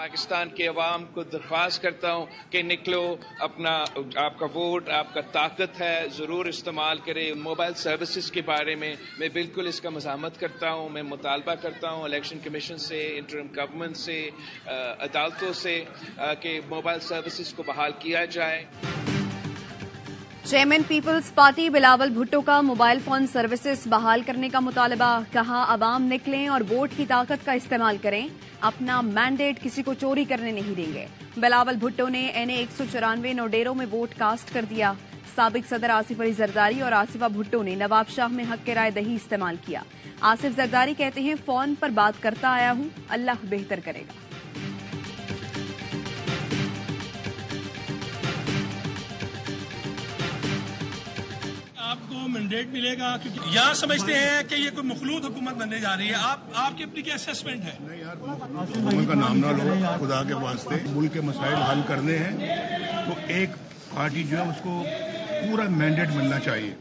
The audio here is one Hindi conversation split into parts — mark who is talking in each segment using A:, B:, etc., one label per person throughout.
A: पाकिस्तान के अवाम को दरख्वास्त करता हूँ कि निकलो, अपना आपका वोट आपका ताकत है, ज़रूर इस्तेमाल करें। मोबाइल सर्विसेज के बारे में मैं बिल्कुल इसका मज़ामत करता हूँ। मैं मुतालबा करता हूँ इलेक्शन कमीशन से, इंटरिम गवर्नमेंट से, अदालतों से कि मोबाइल सर्विसेज को बहाल किया जाए।
B: चेयरमैन पीपल्स पार्टी बिलावल भुट्टो का मोबाइल फोन सर्विसेज बहाल करने का मुतालबा। कहा, अवाम निकलें और वोट की ताकत का इस्तेमाल करें, अपना मैंडेट किसी को चोरी करने नहीं देंगे। बिलावल भुट्टो ने NA 194 नोडेरो में वोट कास्ट कर दिया। साबिक सदर आसिफ अली जरदारी और आसिफा भुट्टो ने नवाब शाह में हक राय दही इस्तेमाल किया। आसिफ जरदारी कहते हैं, फोन पर बात करता आया हूं, अल्लाह बेहतर करेगा।
C: आपको मैंडेट मिलेगा, क्योंकि यहाँ समझते हैं कि ये कोई मखलूत हुकूमत बनने जा रही है। आपकी अपनी क्या असेसमेंट है?
D: नहीं यार, हुकूमत का नाम ना लो, खुदा के वास्ते मुल्क के मसाइल हल करने हैं तो एक पार्टी जो है उसको पूरा मैंडेट मिलना चाहिए।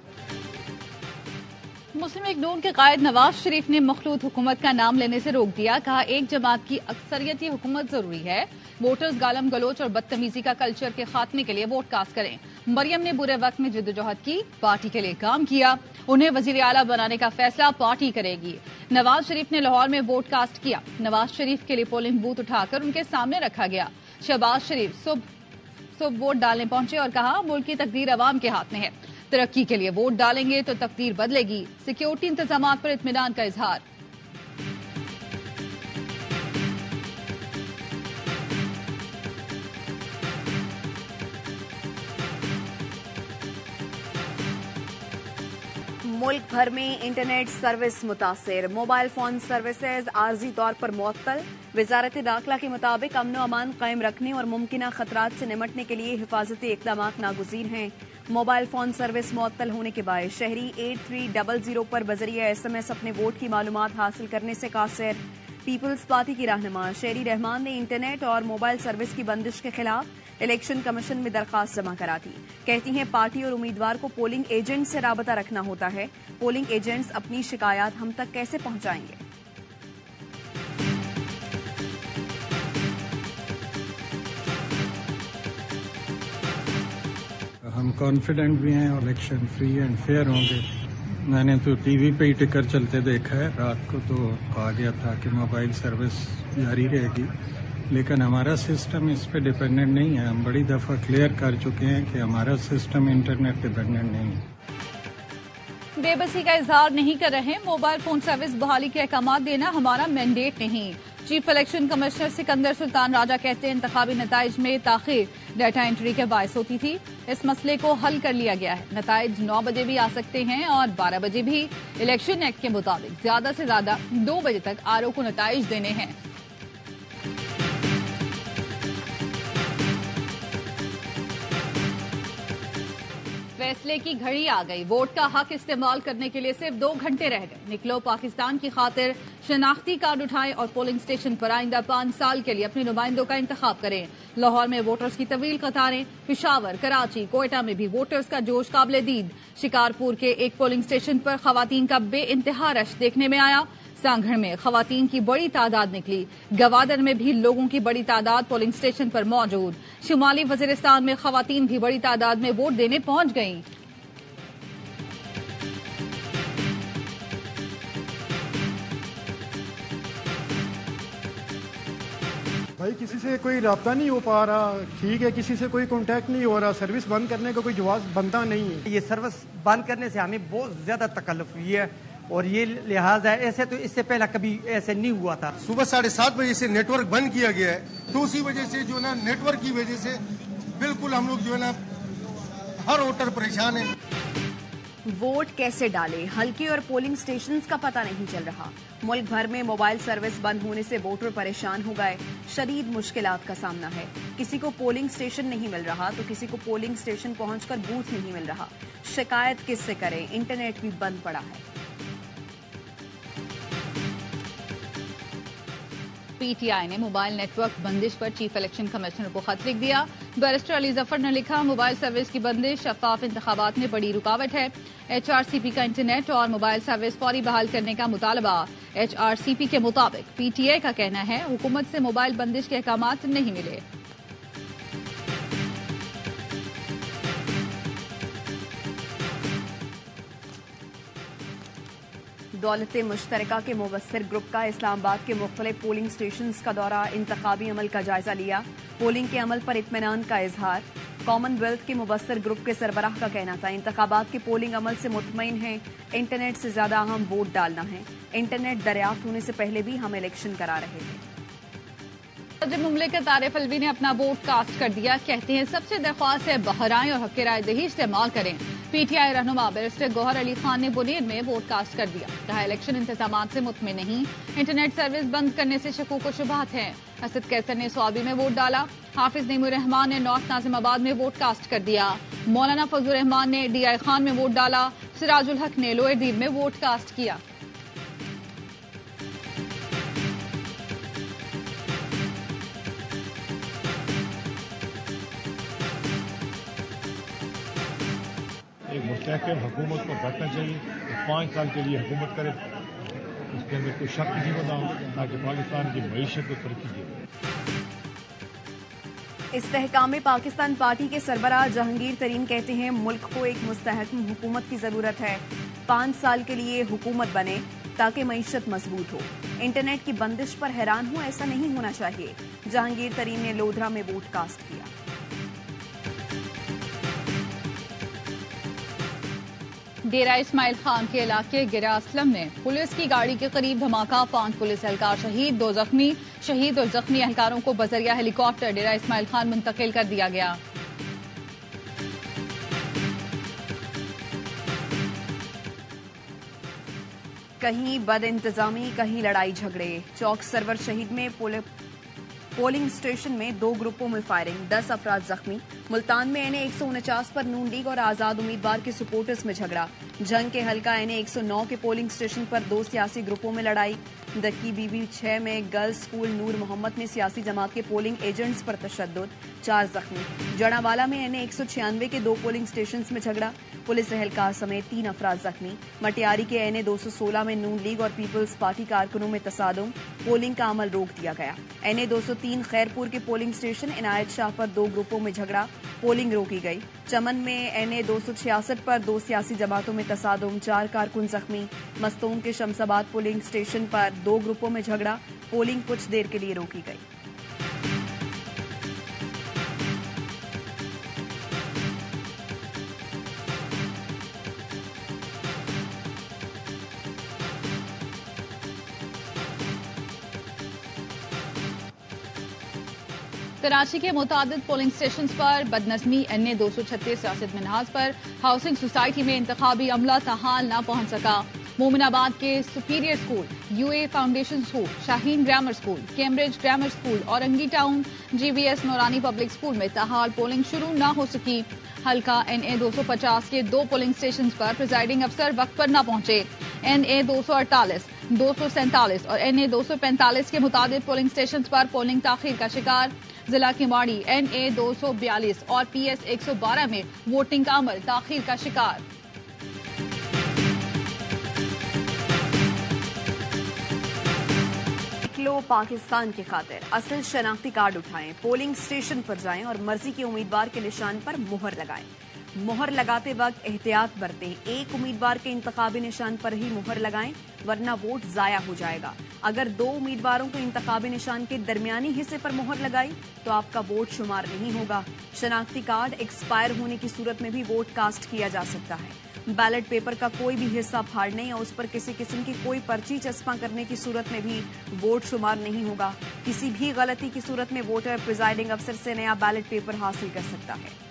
E: मुस्लिम लीग नून के कायद नवाज शरीफ ने मखलूत हुकूमत का नाम लेने से रोक दिया। कहा, एक जमात की अक्सरियती हुकूमत जरूरी है। वोटर्स गालम गलोच और बदतमीजी का कल्चर के खात्मे के लिए वोट कास्ट करें। मरियम ने बुरे वक्त में जिद्दोजहद की, पार्टी के लिए काम किया, उन्हें वजीर आला बनाने का फैसला पार्टी करेगी। नवाज शरीफ ने लाहौर में वोट कास्ट किया। नवाज शरीफ के लिए पोलिंग बूथ उठाकर उनके सामने रखा गया। शहबाज शरीफ सुबह वोट डालने पहुंचे और कहा, मुल्क की तकदीर अवाम के हाथ में है, तरक्की के लिए वोट डालेंगे तो तकदीर बदलेगी। सिक्योरिटी इंतजामात पर इत्मीनान का इजहार।
B: मुल्क भर में इंटरनेट सर्विस मुतासिर, मोबाइल फोन सर्विसेज आर्जी तौर पर मुअत्तल। वजारत दाखिला के मुताबिक अमन अमान कायम रखने और मुमकिन खतरात से निमटने के लिए हिफाजती इक़दाम नागुज़ीर हैं। मोबाइल फोन सर्विस मुअत्तल होने के बाद शहरी 8300 पर बजरिया SMS अपने वोट की मालूमात हासिल करने से कासिर। पीपल्स पार्टी की रहनुमा शेरी रहमान ने इंटरनेट और मोबाइल सर्विस की बंदिश के खिलाफ इलेक्शन कमीशन में दरखास्त जमा करा दी। कहती हैं, पार्टी और उम्मीदवार को पोलिंग एजेंट से राबता रखना होता है। पोलिंग एजेंट्स अपनी शिकायत हम तक कैसे पहुंचाएंगे?
F: हम कॉन्फिडेंट भी हैं, इलेक्शन फ्री एंड फेयर होंगे। मैंने तो टीवी पे ही टिकर चलते देखा है। रात को तो कहा गया था कि मोबाइल सर्विस जारी रहेगी, लेकिन हमारा सिस्टम इस पे डिपेंडेंट नहीं है। हम बड़ी दफ़ा क्लियर कर चुके हैं कि हमारा सिस्टम इंटरनेट डिपेंडेंट नहीं है।
E: बेबसी का इजहार नहीं कर रहे। मोबाइल फोन सर्विस बहाली के अहकाम देना हमारा मैंडेट नहीं। Chief election commissioner Sikandar Sultan Raja कहते हैं, इंतखाबी नताइज में ताखीर डाटा एंट्री के बायस होती थी। इस मसले को हल कर लिया गया है। नताइज 9 बजे भी आ सकते हैं और 12 बजे भी। इलेक्शन एक्ट के मुताबिक ज्यादा से ज्यादा 2 बजे तक RO को नताइज देने हैं। फैसले की घड़ी आ गई। वोट का हक इस्तेमाल करने के लिए सिर्फ 2 घंटे रह गए। निकलो, पाकिस्तान की खातिर शनाख्ती कार्ड उठाएं और पोलिंग स्टेशन पर आइंदा 5 साल के लिए अपने नुमाइंदों का इंतखाब करें। लाहौर में वोटर्स की तवील कतारें, पिशावर, कराची, कोयटा में भी वोटर्स का जोश काबिले दीद। शिकारपुर के एक पोलिंग स्टेशन पर खवातीन का बेइंतहा रश देखने में आया। सांगढ़ में खवातीन की बड़ी तादाद निकली। गवादर में भी लोगों की बड़ी तादाद पोलिंग स्टेशन पर मौजूद। शुमाली वजीरिस्तान में खवातीन भी बड़ी तादाद में वोट देने पहुंच गईं।
G: भाई, किसी से कोई राब्ता नहीं हो पा रहा, ठीक है, किसी से कोई कांटेक्ट नहीं हो रहा, सर्विस बंद करने का कोई जवाब बनता नहीं है।
H: ये सर्विस बंद करने से हमें बहुत ज्यादा तकल्लुफ हुई है और ये लिहाज है, ऐसे तो इससे पहले कभी ऐसे नहीं हुआ था।
D: सुबह 7:30 बजे से नेटवर्क बंद किया गया है, तो उसी वजह से जो ना नेटवर्क की वजह से बिल्कुल हम लोग जो है ना हर वोटर परेशान है।
B: वोट कैसे डालें, हल्के और पोलिंग स्टेशंस का पता नहीं चल रहा। मुल्क भर में मोबाइल सर्विस बंद होने से वोटर परेशान हो गए। शदीद मुश्किलात का सामना है। किसी को पोलिंग स्टेशन नहीं मिल रहा तो किसी को पोलिंग स्टेशन पहुंचकर बूथ नहीं मिल रहा। शिकायत किससे करें? इंटरनेट भी बंद पड़ा है।
E: PTI ने मोबाइल नेटवर्क बंदिश पर चीफ इलेक्शन कमिश्नर को खत लिख दिया। बैरिस्टर अली जफर ने लिखा, मोबाइल सर्विस की बंदिश शफाफ इंतखाबात में बड़ी रुकावट है। HRCP का इंटरनेट और मोबाइल सर्विस फौरी बहाल करने का मुतालबा। HRCP के मुताबिक PTI का कहना है हुकूमत से मोबाइल बंदिश के अहकामात नहीं मिले।
B: दौलत मुश्तरका के मुबस्सिर ग्रुप का इस्लामाबाद के मुख्तलिफ पोलिंग स्टेशंस का दौरा, इंतखाबी अमल का जायजा लिया, पोलिंग के अमल पर इत्मीनान का इजहार। कॉमनवेल्थ के मुबस्सिर ग्रुप के सरबराह का कहना था इंतखाबात के पोलिंग अमल से मुतमईन हैं, इंटरनेट से ज्यादा अहम वोट डालना है। इंटरनेट दरियाफ्त होने से पहले भी हम इलेक्शन करा रहे थे।
E: सदर मुमलिकत आरिफ अलवी ने अपना वोट कास्ट कर दिया। कहते हैं सबसे दरख्वास्त है बहराएं और हक़ राय दही इस्तेमाल करें। PTI रहनुमा बैरिस्टर गौहर अली खान ने बुनेर में वोट कास्ट कर दिया। कहा इलेक्शन इंतजामात से मुतमिन नहीं, इंटरनेट सर्विस बंद करने से शकूक व शुबहात हैं। असद कैसर ने स्वाबी में वोट डाला। हाफिज नईमुर रहमान ने नॉर्थ नाजिमाबाद में वोट कास्ट कर दिया। मौलाना फजलुर रहमान ने DI खान में वोट डाला। सिराजुल हक ने लोअर दीर में वोट कास्ट किया।
I: एक मुस्तहकम हुकूमत को बैठना चाहिए, 5 साल के लिए हुकूमत करे, उसके अंदर कोई शक नहीं बना हो, ताकि पाकिस्तान की मईशत को तरक्की दे।
B: इस्तेहकाम पाकिस्तान पार्टी के सरबराह जहांगीर तरीन कहते हैं मुल्क को एक मुस्तहकम हुकूमत की जरूरत है। 5 साल के लिए हुकूमत बने ताकि मईशत मजबूत हो। इंटरनेट की बंदिश पर हैरान हो, ऐसा नहीं होना चाहिए। जहांगीर तरीन ने लोधरा में वोट कास्ट किया।
E: डेरा इस्माइल खान के इलाके गिरा असलम में पुलिस की गाड़ी के करीब धमाका, 5 पुलिस एहलकार शहीद, 2 जख्मी। शहीद और जख्मी एहलकारों को बजरिया हेलीकॉप्टर डेरा इस्माइल खान मुंतकिल कर दिया गया।
B: कहीं बद इंतजामी, कहीं लड़ाई झगड़े। चौक सरवर शहीद में पोलिंग स्टेशन में 2 ग्रुपों में फायरिंग, 10 अफराद जख्मी। मुल्तान में NA 149 पर नून लीग और आजाद उम्मीदवार के सपोर्टर्स में झगड़ा। जंग के हल्का NA 109 के पोलिंग स्टेशन पर 2 सियासी ग्रुपों में लड़ाई। दक्की बीबी 6 में गर्ल्स स्कूल नूर मोहम्मद में सियासी जमात के पोलिंग एजेंट्स पर तशद्दुद, 4 जख्मी। जड़ावाला में NA 196 के 2 पोलिंग स्टेशन में झगड़ा, पुलिस एहलकार समेत 3 अफराद जख्मी। मटियारी के NA 216 में नून लीग और पीपल्स पार्टी कारकुनों में तसादुम, पोलिंग का अमल रोक दिया गया। NA 203 खैरपुर के पोलिंग स्टेशन इनायत शाह पर 2 ग्रुपों में झगड़ा, पोलिंग रोकी गई। चमन में NA 266 पर 2 सियासी जमातों में तसादुम, 4 कारकुन जख्मी। मस्तूम के शमसाबाद पोलिंग स्टेशन पर 2 ग्रुपों में झगड़ा, पोलिंग कुछ देर के लिए रोकी गई।
E: कराची के मुतादिद पोलिंग स्टेशन पर बदनज़मी, NA 236 सियासत मिनहाज पर हाउसिंग सोसाइटी में इंतखाबी अमला तहाल न पहुंच सका। मोमिनाबाद के superior school, UA foundation school, Shaheen grammar school, Cambridge grammar school, Orangi town GVS नौरानी public school में तहाल पोलिंग शुरू न हो सकी। हल्का NA 250 के 2 पोलिंग स्टेशन पर प्रिजाइडिंग अफसर वक्त पर न पहुंचे। NA 248, 247 और NA 245 के मुताबिक पोलिंग स्टेशन पर पोलिंग ताखीर का शिकार। जिला किमाड़ी NA 242 और PS 112 में वोटिंग का अमल ताखीर का शिकार।
B: निकलो पाकिस्तान की खातिर, असल शनाख्ती कार्ड उठाएं, पोलिंग स्टेशन पर जाएं और मर्जी के उम्मीदवार के निशान पर मुहर लगाएं। मुहर लगाते वक्त एहतियात बरतें, एक उम्मीदवार के इंतखाबी निशान पर ही मुहर लगाएं, वरना वोट जाया हो जाएगा। अगर 2 उम्मीदवारों को इंतखाबी निशान के दरमियानी हिस्से पर मुहर लगाई तो आपका वोट शुमार नहीं होगा। शनाख्ती कार्ड एक्सपायर होने की सूरत में भी वोट कास्ट किया जा सकता है। बैलेट पेपर का कोई भी हिस्सा फाड़ने या उस पर किसी किस्म की कोई पर्ची चस्पा करने की सूरत में भी वोट शुमार नहीं होगा। किसी भी गलती की सूरत में वोटर प्रिजाइडिंग अफसर से नया बैलेट पेपर हासिल कर सकता है।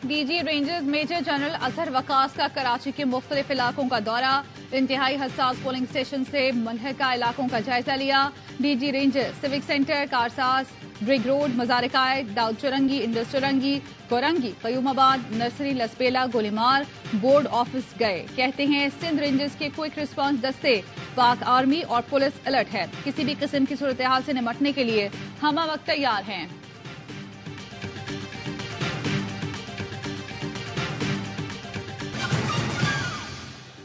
E: DG Rangers major general Azhar Waqas का कराची के मुख्तलिफ इलाकों का दौरा, इंतहाई हसास पोलिंग स्टेशन से मुल्हका इलाकों का जायजा लिया। DG rangers civic centre, Karsaz, Brig road, Mazar-e-Quaid, Dawood Chowrangi, Indus Chowrangi, Korangi, Qayyumabad, nursery, Lasbela, Golimar, board office गए। कहते हैं सिंध रेंजर्स के क्विक रिस्पांस दस्ते पाक आर्मी और पुलिस अलर्ट है। किसी भी किस्म की सूरत हाल से निपटने के लिए हम वक्त तैयार हैं।